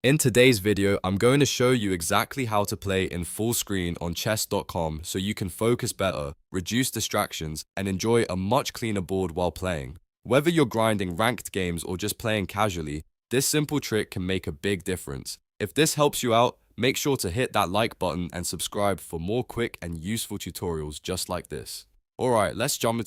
In today's video, I'm going to show you exactly how to play in full screen on chess.com so you can focus better, reduce distractions, and enjoy a much cleaner board while playing. Whether you're grinding ranked games or just playing casually, this simple trick can make a big difference. If this helps you out, make sure to hit that like button and subscribe for more quick and useful tutorials just like this. Alright, let's jump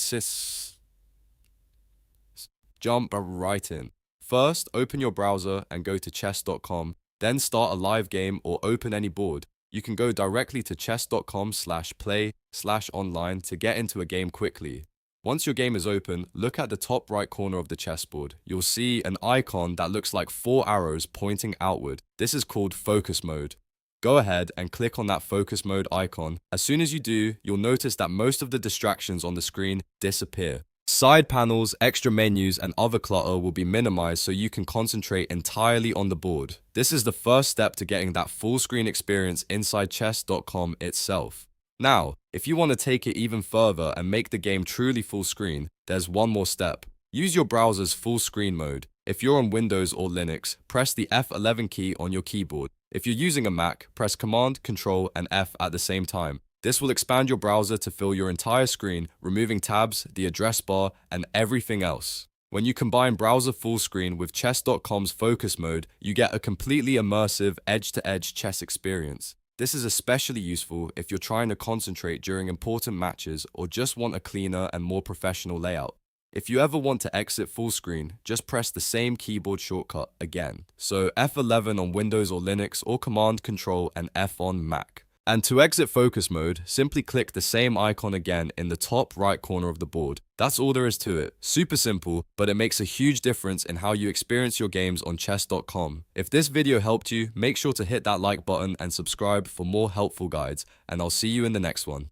right in. First, open your browser and go to chess.com, then start a live game or open any board. You can go directly to chess.com/play/online to get into a game quickly. Once your game is open, look at the top right corner of the chessboard. You'll see an icon that looks like 4 arrows pointing outward. This is called focus mode. Go ahead and click on that focus mode icon. As soon as you do, you'll notice that most of the distractions on the screen disappear. Side panels, extra menus, and other clutter will be minimized so you can concentrate entirely on the board. This is the first step to getting that full screen experience inside chess.com itself. Now, if you want to take it even further and make the game truly full screen, there's one more step. Use your browser's full screen mode. If you're on Windows or Linux, press the F11 key on your keyboard. If you're using a Mac, press Command, Control, and F at the same time. This will expand your browser to fill your entire screen, removing tabs, the address bar, and everything else. When you combine browser full screen with chess.com's focus mode, you get a completely immersive edge-to-edge chess experience. This is especially useful if you're trying to concentrate during important matches or just want a cleaner and more professional layout. If you ever want to exit full screen, just press the same keyboard shortcut again. So F11 on Windows or Linux, or Command, Control, and F on Mac. And to exit focus mode, simply click the same icon again in the top right corner of the board. That's all there is to it. Super simple, but it makes a huge difference in how you experience your games on chess.com. If this video helped you, make sure to hit that like button and subscribe for more helpful guides, and I'll see you in the next one.